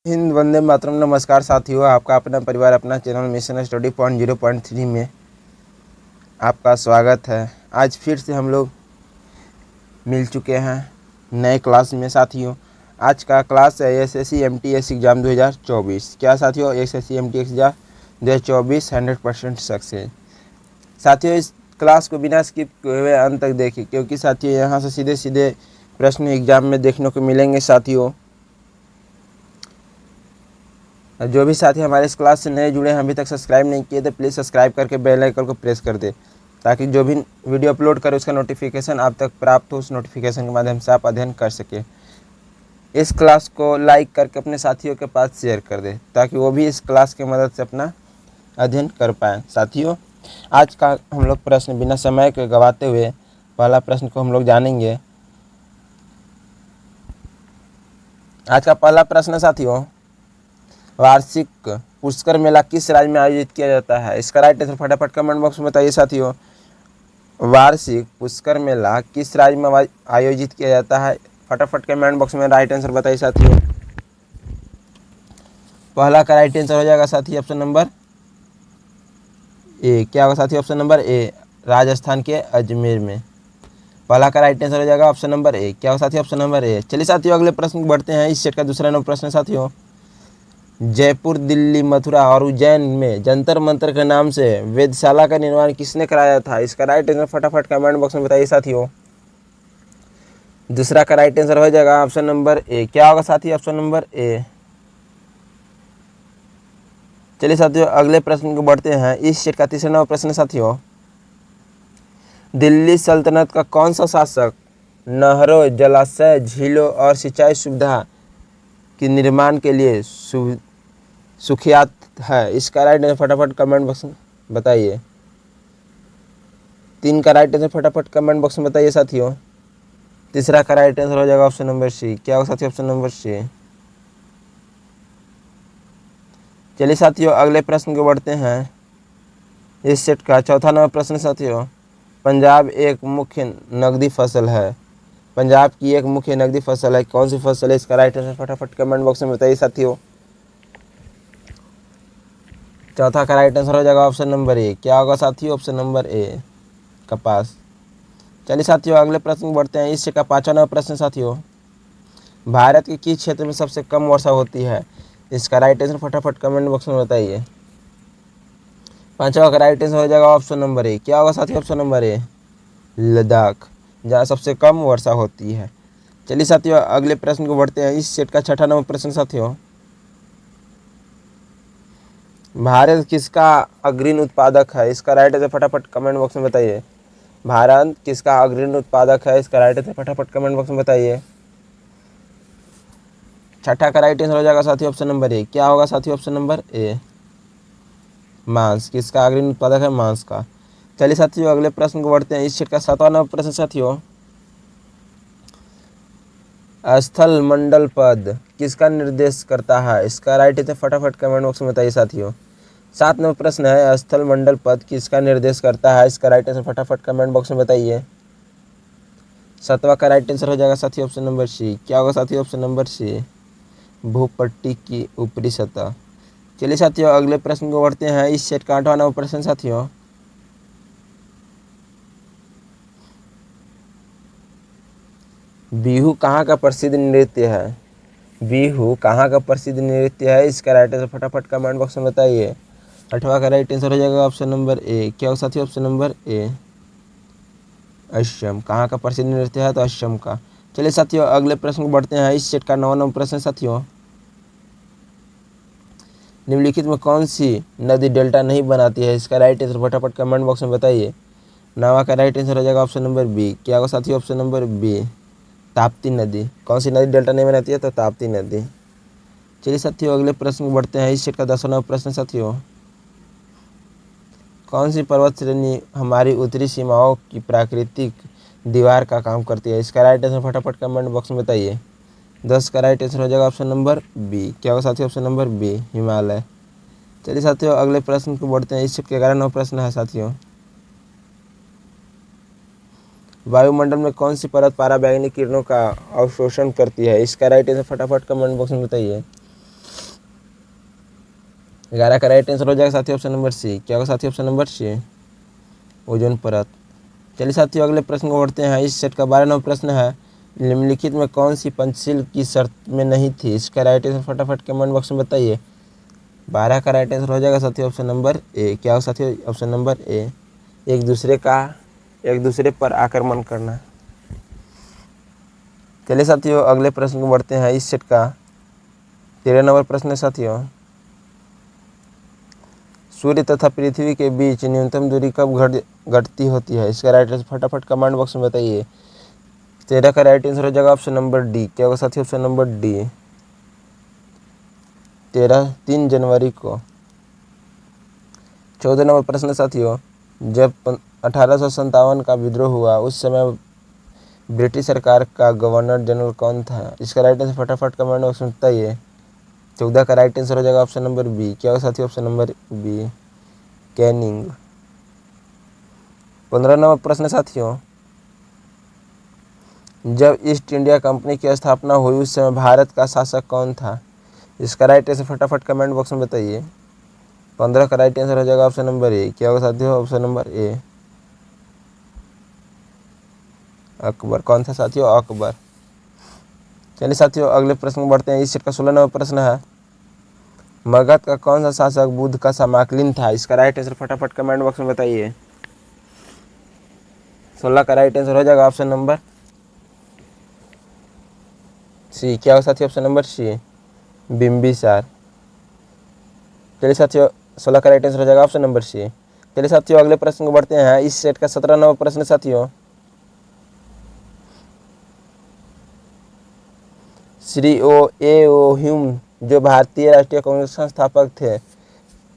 हिंद वंदे मातरम। नमस्कार साथियों, आपका अपना परिवार अपना चैनल मिशन स्टडी पॉइंट 0.3 में आपका स्वागत है। आज फिर से हम लोग मिल चुके हैं नए क्लास में साथियों। आज का क्लास है एसएससी एमटीएस एग्ज़ाम 2024। क्या साथियों, एसएससी एमटीएस एग्ज़ाम 2024 100% सक्सेस। साथियों, इस क्लास को बिना स्किप किए हुए अंत तक देखिए, क्योंकि साथियों यहाँ से सीधे सीधे प्रश्न एग्जाम में देखने को मिलेंगे। साथियों, जो भी साथी हमारे इस क्लास से नए जुड़े हैं, अभी तक सब्सक्राइब नहीं किए तो प्लीज़ सब्सक्राइब करके बेल आइकन को प्रेस कर दे, ताकि जो भी वीडियो अपलोड करे उसका नोटिफिकेशन आप तक प्राप्त हो। उस नोटिफिकेशन के माध्यम से आप अध्ययन कर सके। इस क्लास को लाइक करके अपने साथियों के पास शेयर कर दे, ताकि वो भी इस क्लास की मदद से अपना अध्ययन कर पाएँ। साथियों, आज का हम लोग प्रश्न बिना समय के गवाते हुए पहला प्रश्न को हम लोग जानेंगे। आज का पहला प्रश्न साथियों, वार्षिक पुष्कर मेला किस राज्य में आयोजित किया जाता है? इसका राइट आंसर फटाफट कमेंट बॉक्स में बताइए साथियों। वार्षिक पुष्कर मेला किस राज्य में आयोजित किया जाता है? फटाफट कमेंट बॉक्स में राइट आंसर बताइए साथियों। पहला का राइट आंसर हो जाएगा साथी ऑप्शन नंबर ए। क्या होगा साथी? ऑप्शन नंबर ए, राजस्थान के अजमेर में। पहला का राइट आंसर हो जाएगा ऑप्शन नंबर ए। क्या होगा साथी? Option number A. चलिए साथियों, अगले प्रश्न को बढ़ते हैं। इस सेट का दूसरा नंबर प्रश्न साथियों, जयपुर, दिल्ली, मथुरा और उज्जैन में जंतर मंतर के नाम से वेधशाला का निर्माण किसने कराया था? इसका राइट आंसर फटाफट कमेंट बॉक्स में बताइए साथियों। दूसरा का राइट आंसर हो जाएगा ऑप्शन नंबर ए। क्या होगा साथी? Option number A. चलिए साथियों, अगले प्रश्न को बढ़ते हैं। इस सेट का तीसरा नंबर प्रश्न साथियों, दिल्ली सल्तनत का कौन सा शासक नहरों, जलाशय, झीलों और सिंचाई सुविधा के निर्माण के लिए सुख्यात है? इसका राइट आंसर फटाफट कमेंट बॉक्स में बताइए। तीन का राइट आंसर फटाफट कमेंट बॉक्स में बताइए साथियों। तीसरा का राइट आंसर हो जाएगा ऑप्शन नंबर सी। क्या होगा साथियों? Option number C. चलिए साथियों, अगले प्रश्न को बढ़ते हैं। इस सेट का चौथा नंबर प्रश्न साथियों, पंजाब एक मुख्य नकदी फसल है। पंजाब की एक मुख्य नकदी फसल है, कौन सी फसल है? इसका राइट आंसर फटाफट कमेंट बॉक्स में बताइए साथियों। चौथा का राइट आंसर हो जाएगा ऑप्शन नंबर ए। क्या होगा साथियों? ऑप्शन नंबर ए, कपास। चलिए साथियों, अगले प्रश्न बढ़ते हैं। इससे का पांचवा नंबर प्रश्न साथियों, भारत के किस क्षेत्र में सबसे कम वर्षा होती है? इसका राइट आंसर फटाफट कमेंट बॉक्स में बताइए। पांचवा का राइट आंसर हो जाएगा ऑप्शन नंबर ए। क्या होगा साथियों? ऑप्शन नंबर ए, लद्दाख, जहाँ सबसे कम वर्षा होती है। चलिए साथियों, अगले प्रश्न को बढ़ते हैं। इस सेट का छठा नंबर प्रश्न साथियों, भारत किसका अग्रणी उत्पादक है? इसका राइट आंसर फटाफट कमेंट बॉक्स में बताइए। भारत किसका अग्रणी उत्पादक है? इसका राइट आंसर फटाफट कमेंट बॉक्स में बताइए। छठा का राइट आंसर हो जाएगा साथियों ऑप्शन नंबर ए। क्या होगा साथियों? ऑप्शन नंबर ए, मांस। किसका अग्रणी उत्पादक है? मांस का। चलिए साथियों, अगले प्रश्न को बढ़ते हैं। इस सेट का सातवां नंबर प्रश्न साथियों, स्थल मंडल पद किसका निर्देश करता है? इसका राइट आंसर फटाफट कमेंट बॉक्स में बताइए साथियों। सात नंबर प्रश्न है, स्थल मंडल पद किसका निर्देश करता है? इसका राइट आंसर फटाफट कमेंट बॉक्स में बताइए। सातवां का राइट आंसर हो जाएगा साथियों ऑप्शन नंबर सी। क्या होगा साथियों? ऑप्शन नंबर सी, भूपट्टी की ऊपरी सतह। चलिए साथियों, अगले प्रश्न को बढ़ते हैं। इस सेट का आठवां नंबर प्रश्न साथियों, बिहू कहाँ का प्रसिद्ध नृत्य है? बिहू कहाँ का प्रसिद्ध नृत्य है? इसका राइट आंसर फटाफट कमेंट बॉक्स में बताइए। आठवां का राइट आंसर हो जाएगा ऑप्शन नंबर ए। क्या होगा साथियों? Option number A, Assam. कहाँ का प्रसिद्ध नृत्य है? तो असम का। चलिए साथियों, अगले प्रश्न को बढ़ते हैं। इस सेट का नौवां नंबर प्रश्न साथियों, निम्नलिखित में कौन सी नदी डेल्टा नहीं बनाती है? इसका राइट आंसर फटाफट कमेंट बॉक्स में बताइए। नौवां का राइट आंसर हो जाएगा ऑप्शन नंबर बी। क्या होगा साथियों? ऑप्शन नंबर बी, ताप्ती नदी। कौन सी नदी डेल्टा नहीं बनाती है? तो ताप्ती नदी। चलिए साथियों, अगले प्रश्न को बढ़ते हैं। इस सेट का 10वां नंबर प्रश्न साथियों, कौन सी पर्वत श्रेणी हमारी उत्तरी सीमाओं की प्राकृतिक दीवार का काम करती है? इसका राइट आंसर फटाफट कमेंट बॉक्स में बताइए। 10 का राइट आंसर हो जाएगा ऑप्शन नंबर बी। क्या होगा साथियों? Option number B, Himalaya. चलिए साथियों, अगले प्रश्न को बढ़ते हैं। इस सेट के 11वां नंबर प्रश्न है साथियों, वायुमंडल में कौन सी परत पराबैंगनी किरणों का अवशोषण करती है? इसका राइट आंसर फटाफट कमेंट बॉक्स में बताइए। 11 का राइट आंसर हो जाएगा साथियों ऑप्शन नंबर सी। क्या होगा साथियों ऑप्शन नंबर सी, ओजोन परत। चलिए साथियों अगले प्रश्न को बढ़ते हैं। इस सेट का 12 नंबर प्रश्न है, निम्नलिखित में कौन सी पंचशील की शर्त में नहीं थी? इसका राइट आंसर फटाफट कमेंट बॉक्स में बताइए। 12 का राइट आंसर हो जाएगा साथियों ऑप्शन नंबर ए। क्या होगा साथियों ऑप्शन नंबर ए, एक दूसरे पर आक्रमण करना। चलिए साथियों अगले प्रश्न को बढ़ते हैं। इस सेट का 13 नंबर प्रश्न है साथियों, सूर्य तथा पृथ्वी के बीच न्यूनतम दूरी कब घटती होती है? इसका राइट आंसर फटाफट कमेंट बॉक्स में बताइए। 13 का राइट आंसर हो जाएगा ऑप्शन नंबर डी। क्या होगा साथियों ऑप्शन नंबर डी, 3 जनवरी को। 14 नंबर प्रश्न साथियों, जब 1857 का विद्रोह हुआ उस समय ब्रिटिश सरकार का गवर्नर जनरल कौन था? इसका राइट आंसर फटाफट कमेंट बॉक्स में बताइए। 14 का राइट आंसर हो जाएगा ऑप्शन नंबर बी। क्या होगा साथियों option number B, Canning. 15 number प्रश्न साथियों, जब ईस्ट इंडिया कंपनी की स्थापना हुई उस समय भारत का शासक कौन था? इसका राइट आंसर फटाफट कमेंट बॉक्स में बताइए। 15 का राइट आंसर हो जाएगा ऑप्शन नंबर ए। क्या होगा साथियों ऑप्शन नंबर ए, अकबर। कौन था साथियों? अकबर। चलिए साथियों अगले प्रश्न को बढ़ते हैं। इस सेट का 16 नंबर प्रश्न है, मगध का कौन सा शासक बुद्ध का समाकलिन था? इसका राइट आंसर फटाफट कमेंट बॉक्स में बताइए। 16 का राइट आंसर हो जाएगा ऑप्शन नंबर सी। क्या होगा साथियों ऑप्शन नंबर सी, बिम्बिसार। चलिए साथियों 16 का राइट आंसर हो जाएगा ऑप्शन नंबर सी। चलिए साथियों अगले प्रश्न को बढ़ते हैं। इस सेट का 17 नंबर प्रश्न साथियों, श्री ओ ह्यूम जो भारतीय राष्ट्रीय कांग्रेस संस्थापक थे,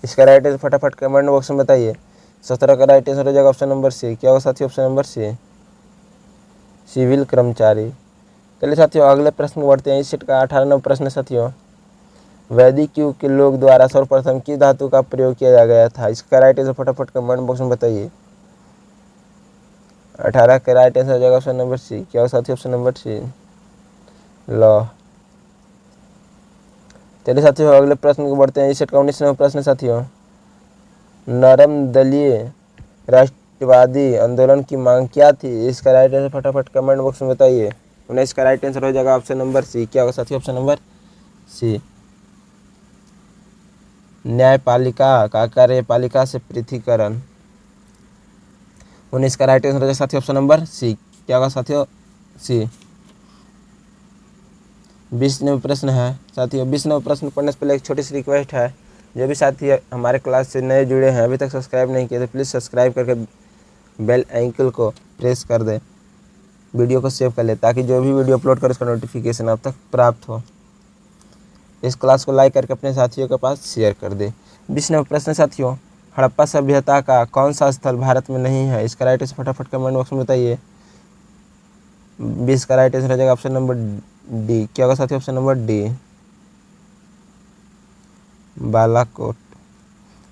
इसका राइट आंसर फटाफट कमेंट बॉक्स में बताइए। 17 का राइट आंसर हो जाएगा ऑप्शन नंबर सी। क्या होगा साथियों ऑप्शन नंबर सी, सिविल कर्मचारी। चलिए साथियों अगले प्रश्न को बढ़ते हैं। इस सेट का 18 नंबर प्रश्न साथियों, वैदिक युग के लोग द्वारा सर्वप्रथम किस धातु का प्रयोग किया गया था? इसका राइट आंसर फटाफट कमेंट बॉक्स में बताइए। 18 का राइट आंसर हो जाएगा ऑप्शन नंबर सी। क्या होगा साथियों ऑप्शन नंबर सी, लौह। चलिए साथियों अगले प्रश्न को बढ़ते हैं। इस सेट का 19 नंबर प्रश्न साथियों, नरम दलीय राष्ट्रवादी आंदोलन की मांग क्या थी? इसका राइट आंसर फटाफट कमेंट बॉक्स में बताइए। 19 का राइट आंसर हो जाएगा ऑप्शन नंबर सी। क्या होगा साथियों ऑप्शन नंबर सी, न्यायपालिका का कार्यपालिका से पृथकीकरण। 19 का राइट आंसर हो जाएगा साथियों ऑप्शन नंबर सी। क्या होगा साथियों सी। 20 नंबर प्रश्न है साथियों, 20 नंबर प्रश्न पढ़ने से पहले एक छोटी सी रिक्वेस्ट है, जो भी साथी हमारे क्लास से नए जुड़े हैं अभी तक सब्सक्राइब नहीं किए तो प्लीज़ सब्सक्राइब करके बेल आइकन को प्रेस कर दें, वीडियो को सेव कर ले ताकि जो भी वीडियो अपलोड करें उसका नोटिफिकेशन आप तक प्राप्त हो। इस क्लास को लाइक करके अपने साथियों के पास शेयर कर दें। 20 नंबर प्रश्न साथियों, हड़प्पा सभ्यता का कौन सा स्थल भारत में नहीं है? इसका राइट आंसर फटाफट कमेंट बॉक्स में बताइए। 20 का राइट आंसर हो जाएगा ऑप्शन नंबर डी। क्या होगा साथियों ऑप्शन नंबर डी, बालाकोट।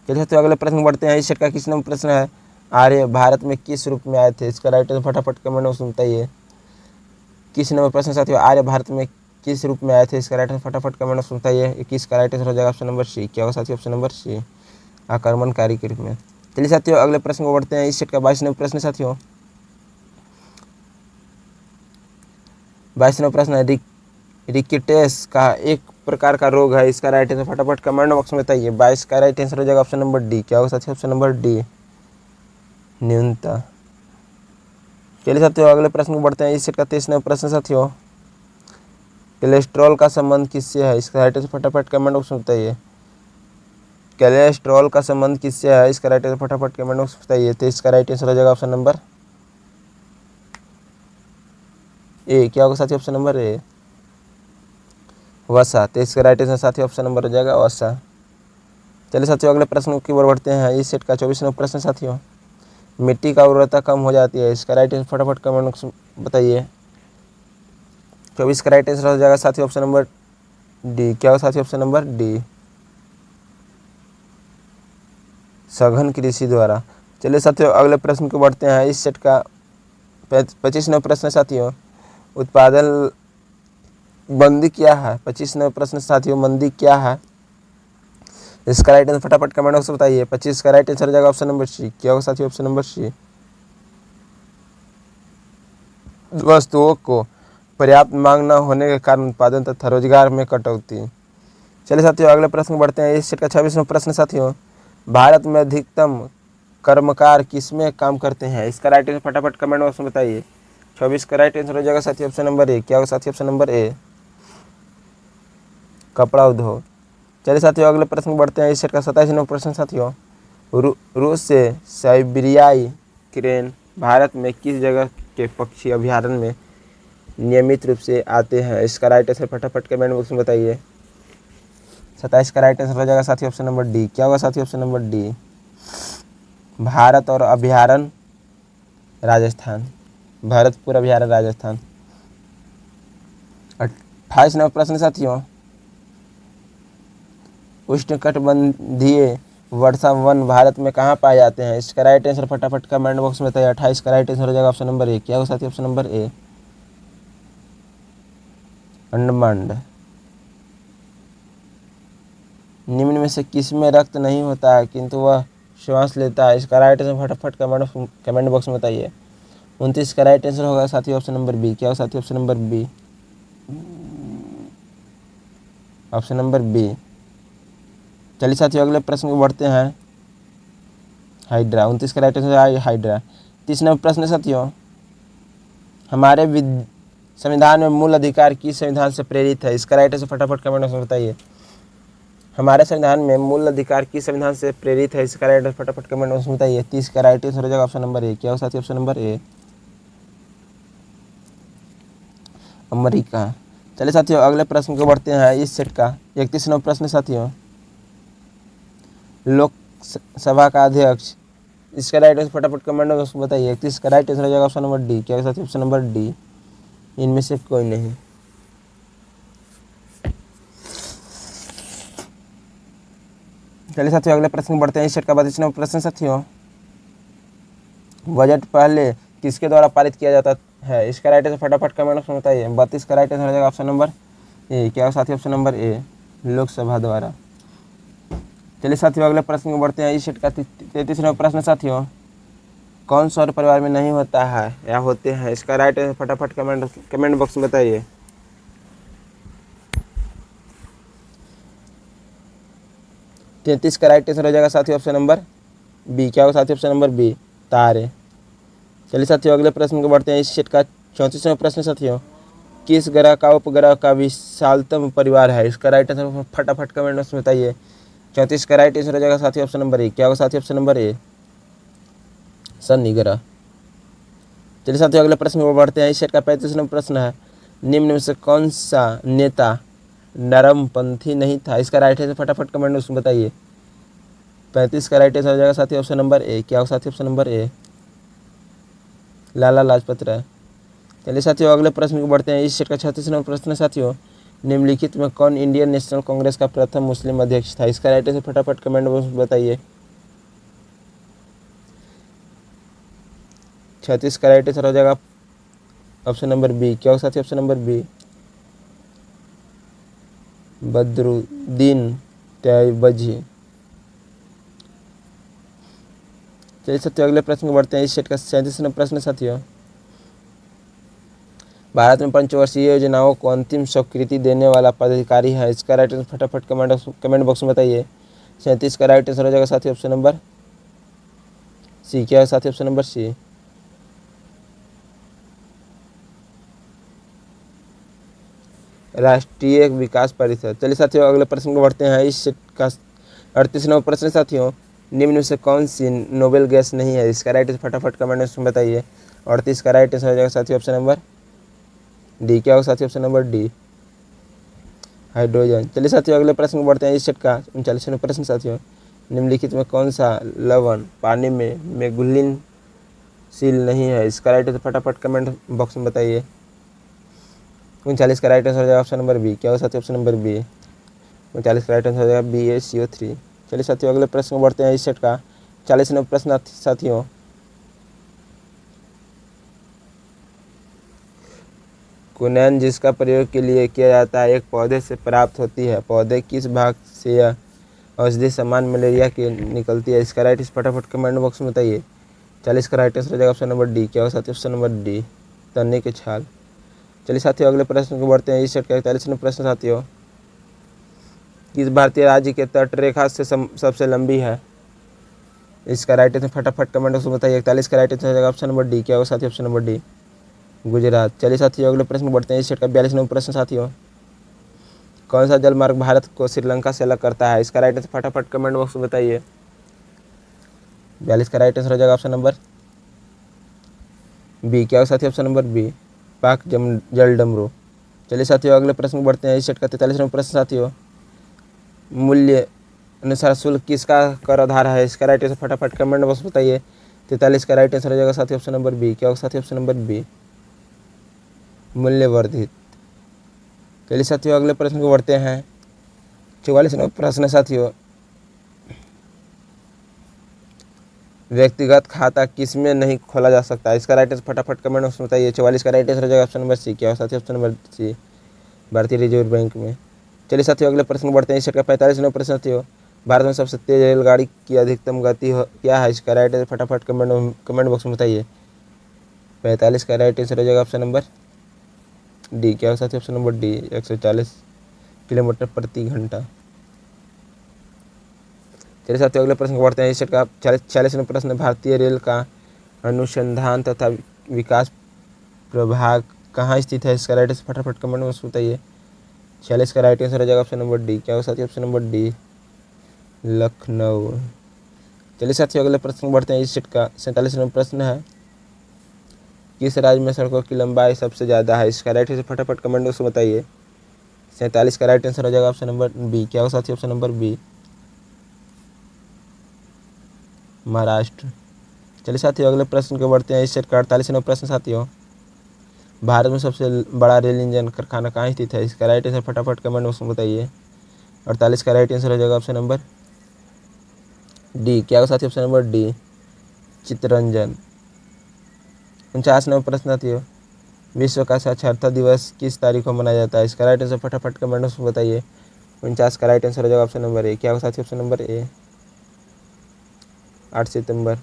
चलिए साथियों अगले प्रश्न बढ़ते हैं। इस सेट का किस नंबर प्रश्न है, आर्य भारत में किस रूप में आए थे? इसका राइट आंसर फटाफट कमेंट बॉक्स में बताइए। किस नंबर प्रश्न साथियों, आर्य भारत में किस रूप में आए थे? इसका राइट आंसर फटाफट कमेंट बॉक्स में बताइए। 21 का राइट आंसर हो जाएगा ऑप्शन नंबर सी। क्या होगा साथियों ऑप्शन नंबर सी, आक्रमणकारी के रूप में। चलिए साथियों अगले प्रश्न को बढ़ते हैं। इस सेट का 22 नंबर प्रश्न साथियों, 22 नंबर प्रश्न है, रिकेट्स का एक प्रकार का रोग है। इसका राइट आंसर फटाफट कमेंट बॉक्स में बताइए। 22 का राइट आंसर हो जाएगा ऑप्शन नंबर डी। क्या होगा साथियों ऑप्शन नंबर डी, न्यूनता। चलिए साथियों अगले प्रश्न को बढ़ते हैं। इस सेट का 23 नंबर प्रश्न साथियों, कोलेस्ट्रॉल का संबंध किससे है? इसका राइट आंसर फटाफट कमेंट बॉक्स में बताइए। कोलेस्ट्रॉल का संबंध किससे है? इसका राइट आंसर फटाफट कमेंट बॉक्स में बताइए। तो इसका राइट आंसर हो जाएगा ऑप्शन नंबर ए। क्या होगा साथियों ऑप्शन नंबर ए, वसा। तो इसका राइट आंसर साथियों ऑप्शन नंबर हो जाएगा वसा। चलिए साथियों अगले प्रश्न की ओर बढ़ते हैं। इस सेट का 24 नंबर प्रश्न साथियों, मिट्टी का उर्वरता कम हो जाती है। इसका राइट आंसर फटाफट कमेंट बॉक्स में बताइए। 24 का राइट आंसर हो जाएगा साथियों ऑप्शन नंबर डी। क्या होगा साथियों ऑप्शन नंबर डी, सघन कृषि द्वारा। चलिए साथियों अगले प्रश्न को बढ़ते हैं। इस सेट का 25 नंबर प्रश्न साथियों, उत्पादन मंदी क्या है? 25 नंबर प्रश्न साथियों, मंदी क्या है? इसका राइट आंसर फटाफट कमेंट बॉक्स में बताइए। 25 का राइट आंसर हो जाएगा ऑप्शन नंबर सी। क्या होगा साथियों ऑप्शन नंबर सी। वस्तुओं को पर्याप्त मांग न होने के कारण उत्पादन तथा रोजगार में कटौती। चलिए साथियों अगले प्रश्न में बढ़ते हैं। इस सेट का 26वां प्रश्न साथियों, भारत में अधिकतम कर्मकार किसमें काम करते हैं? इसका राइट आंसर फटाफट कमेंट बॉक्स में बताइए। 24 का राइट आंसर हो जाएगा साथियों ऑप्शन नंबर ए। क्या होगा साथियों ऑप्शन नंबर ए, कपड़ा उद्योग। चलिए साथियों अगले प्रश्न में बढ़ते हैं। इस सेट का 27वां प्रश्न साथियों, रूस से साइबेरियाई क्रेन भारत में किस जगह के पक्षी अभ्यारण्य में नियमित रूप से आते हैं? इसका राइट आंसर फटाफट कमेंट बॉक्स में बताइए। 27 का राइट आंसर हो जाएगा साथियों ऑप्शन नंबर डी। क्या होगा साथियों ऑप्शन नंबर डी, भारत और अभ्यारण्य राजस्थान, भरतपुर अभ्यारण्य राजस्थान। 28 नंबर प्रश्न साथियों, उष्णकटिबंधीय वर्षा वन भारत में कहाँ पाए जाते हैं? इसका राइट आंसर फटाफट कमेंट बॉक्स में बताइए। 28 का राइट आंसर हो जाएगा ऑप्शन नंबर ए। क्या होगा साथियों ऑप्शन नंबर ए, अंडमान। निम्न में से किस में रक्त नहीं होता है किंतु वह श्वास लेता है? इसका राइट आंसर फटाफट कमेंट बॉक्स में बताइए। 29 का राइट आंसर होगा साथियों ऑप्शन नंबर बी। क्या होगा साथियों option number B, option number B. चलिए साथियों अगले प्रश्न को बढ़ते हैं। हाइड्रा। 29 का राइट आंसर है हाइड्रा। 30 नंबर प्रश्न साथियों, हमारे संविधान में मूल अधिकार किस संविधान से प्रेरित है? इसका राइट आंसर फटाफट कमेंट बॉक्स में बताइए। हमारे संविधान में मूल अधिकार किस संविधान से प्रेरित है? इसका राइट आंसर फटाफट कमेंट बॉक्स में बताइए। 30 का राइट आंसर हो जाएगा ऑप्शन नंबर ए। क्या होगा साथियों ऑप्शन नंबर ए, अमेरिका। चलिए साथियों अगले प्रश्न को बढ़ते हैं। इस सेट का 31 नंबर प्रश्न साथियों, लोकसभा का अध्यक्ष। इसका राइट आंसर फटाफट कमेंट में उसको बताइए। 31 का राइट आंसर हो जाएगा ऑप्शन नंबर डी। क्या साथियों ऑप्शन नंबर डी, इनमें से कोई नहीं। चलिए साथियों अगले प्रश्न बढ़ते हैं। इस सेट का 32 नंबर प्रश्न साथियों, बजट पहले किसके द्वारा पारित किया जाता है? इसका राइट आंसर फटाफट कमेंट में बताइए। 32 का राइट आंसर हो जाएगा ऑप्शन नंबर ए। क्या साथियों ऑप्शन नंबर ए, लोकसभा द्वारा। चलिए साथियों अगले प्रश्न को बढ़ते हैं। इस सेट का 33 नंबर प्रश्न साथियों, कौन सौर परिवार में नहीं होता है या होते हैं? इसका राइट आंसर फटाफट कमेंट बॉक्स में बताइए। तैंतीस का राइट आंसर हो जाएगा साथियों ऑप्शन नंबर बी। क्या होगा साथियों ऑप्शन नंबर बी, तारे। चलिए साथियों अगले प्रश्न को बढ़ते हैं। इस सेट का 34वां प्रश्न साथियों, किस ग्रह का उपग्रह का विशालतम परिवार है? इसका राइट आंसर फटाफट कमेंट बॉक्स में बताइए। 34 का राइट आंसर हो जाएगा साथियों ऑप्शन नंबर ए। क्या होगा साथियों ऑप्शन नंबर ए, शनि ग्रह। चलिए साथियों अगले प्रश्न को बढ़ते हैं। इस सेट का 35वां प्रश्न है, निम्न में से कौन सा नेता नरमपंथी नहीं था? इसका राइट आंसर फटाफट कमेंट बॉक्स में बताइए। 35 का राइट आंसर हो जाएगा साथियों ऑप्शन नंबर ए। क्या होगा साथियों option number A, Lala Lajpat Rai. चलिए साथियों अगले प्रश्न को बढ़ते हैं। इस सेट का 36वां प्रश्न साथियों, निम्नलिखित में कौन इंडियन नेशनल कांग्रेस का प्रथम मुस्लिम अध्यक्ष था? इसका राइट आंसर फटाफट कमेंट बॉक्स में बताइए। 36 का राइट आंसर हो जाएगा ऑप्शन नंबर बी। क्या होगा साथियों option number B, Badruddin Tyabji. चलिए साथियों अगले प्रश्न को बढ़ते हैं। इस सेट का 37वां प्रश्न साथियों, भारत में पंचवर्षीय योजनाओं को अंतिम स्वीकृति देने वाला पदाधिकारी है? इसका राइट आंसर फटाफट कमेंट बॉक्स में बताइए। 37 का राइट आंसर हो जाएगा साथियों ऑप्शन नंबर सी। क्या है साथियों ऑप्शन नंबर सी, राष्ट्रीय विकास परिषद। चलिए साथियों अगले प्रश्न को बढ़ते हैं। इस सेट का 38वां प्रश्न साथियों, निम्न में से कौन सी नोबेल गैस नहीं है? इसका राइट आंसर फटाफट कमेंट में बताइए। 38 का राइट आंसर हो जाएगा साथियों ऑप्शन नंबर डी। क्या होगा साथियों ऑप्शन नंबर डी, हाइड्रोजन। चलिए साथियों अगले प्रश्न को बढ़ते हैं। इस सेट का 39वां प्रश्न साथियों, निम्नलिखित में कौन सा लवण पानी में घुलनशील नहीं है? इसका राइट आंसर फटाफट कमेंट बॉक्स में बताइए। 39 का राइट आंसर हो जाएगा ऑप्शन नंबर बी। क्या होगा साथियों ऑप्शन नंबर बी, 39 का राइट आंसर हो जाएगा BaCO3। चलिए साथियों अगले प्रश्न को बढ़ते हैं। इस सेट का 40वां प्रश्न साथियों, कुनैन जिसका प्रयोग के लिए किया जाता है एक पौधे से प्राप्त होती है, पौधे किस भाग से यह औषधि सामान मलेरिया की निकलती है, इसका राइट इस फटाफट कमेंट बॉक्स में बताइए। 40 का राइट आंसर हो जाएगा ऑप्शन नंबर डी। क्या होगा साथियों? ऑप्शन नंबर डी, तन्ने के छाल। चलिए साथियों अगले प्रश्न को बढ़ते हैं। इस सेट का 41वां प्रश्न साथियों, किस भारतीय राज्य के तट रेखा से सबसे लंबी है? इसका राइट आंसर फटाफट कमेंट बॉक्स में बताइए। 41 का राइट आंसर हो जाएगा ऑप्शन नंबर डी। क्या होगा साथियों? Option number D, Gujarat. चलिए साथियों अगले प्रश्न को बढ़ते हैं। इस सेट का 42वां प्रश्न साथियों, कौन सा जलमार्ग भारत को श्रीलंका से अलग करता है? इसका राइट आंसर फटाफट कमेंट बॉक्स में बताइए। 42 का राइट आंसर हो जाएगा ऑप्शन नंबर बी। क्या होगा साथियों? ऑप्शन नंबर बी, पाक जल डमरू। चलिए साथियों अगले प्रश्न को बढ़ते हैं। इस सेट का 43वां प्रश्न साथियों, मूल्य अनुसार शुल्क किसका कर आधार है? इसका राइट आंसर फटाफट कमेंट बॉक्स में बताइए। 43 का राइट आंसर हो जाएगा साथियों ऑप्शन नंबर बी। क्या होगा साथियों? ऑप्शन नंबर बी, मूल्य वर्धित। चलिए साथियों अगले प्रश्न को बढ़ते हैं। 44वां प्रश्न साथियों, व्यक्तिगत खाता किस में नहीं खोला जा सकता? इसका राइट आंसर फटाफट कमेंट बॉक्स में बताइए। 44 का राइट आंसर हो जाएगा ऑप्शन नंबर सी। क्या होगा साथियों? ऑप्शन नंबर सी, भारतीय रिजर्व बैंक में। चलिए साथियों अगले प्रश्न को बढ़ते हैं। इस सेट का 45वां प्रश्न साथियों, भारत में सबसे तेज रेलगाड़ी की अधिकतम गति क्या है? इसका राइट आंसर फटाफट कमेंट बॉक्स में बताइए। 45 का राइट आंसर हो जाएगा ऑप्शन नंबर डी। क्या होगा साथियों? ऑप्शन नंबर डी, 140 किलोमीटर प्रति घंटा। चलिए साथियों अगले प्रश्न को बढ़ते हैं। इस सेट का 46वां प्रश्न, भारतीय रेल का अनुसंधान तथा विकास प्रभाग कहाँ स्थित है? इसका राइट आंसर फटाफट कमेंट में बताइए। 46 का राइट आंसर हो जाएगा ऑप्शन नंबर डी। क्या होगा साथियों? Option number D, Lucknow. चलिए साथियों अगले प्रश्न को बढ़ते हैं। इस सेट का 47वां प्रश्न है, किस राज्य में सड़कों की लंबाई सबसे ज़्यादा है? इसका राइट आंसर फटाफट कमेंट बॉक्स में बताइए। 47 का राइट आंसर हो जाएगा ऑप्शन नंबर बी। क्या होगा साथियों? Option number B, Maharashtra. चलिए साथियों अगले प्रश्न को बढ़ते हैं। इस सेट का 48वां प्रश्न साथियों, भारत में सबसे बड़ा रेल इंजन कारखाना कहाँ स्थित है? इसका राइट आंसर फटाफट कमेंट बॉक्स में बताइए। 48 का राइट आंसर हो जाएगा ऑप्शन नंबर डी। क्या होगा साथियों? Option number D, Chittaranjan. 49वां प्रश्न साथियों, विश्व का साक्षरता दिवस किस तारीख को मनाया जाता है? इसका राइट आंसर फटाफट कमेंट बॉक्स में बताइए। 49 का राइट आंसर हो जाएगा ऑप्शन नंबर ए। क्या होगा साथियों? ऑप्शन नंबर ए, 8 सितंबर।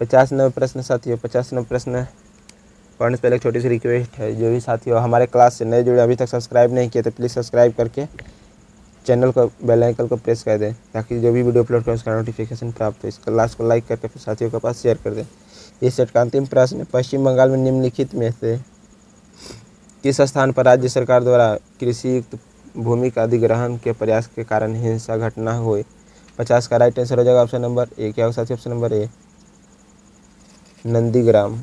50वां प्रश्न साथियों, 50वां प्रश्न पढ़ने से पहले एक छोटी सी रिक्वेस्ट है, जो भी साथियों हमारे क्लास से नए जुड़े अभी तक सब्सक्राइब नहीं किए तो प्लीज़ सब्सक्राइब करके चैनल को बेल आइकन को प्रेस कर दें, ताकि जो भी वीडियो अपलोड करें उसका नोटिफिकेशन प्राप्त हो। इस क्लास को लाइक करके फिर साथियों के पास शेयर कर दें। इस सेट का अंतिम प्रश्न, पश्चिम बंगाल में निम्नलिखित में से किस स्थान पर राज्य सरकार द्वारा कृषि युक्त भूमि का अधिग्रहण के प्रयास के कारण हिंसा घटना हुई? 50 का राइट आंसर हो जाएगा ऑप्शन नंबर ए। क्या होगा साथियों? Option number A, Nandigram.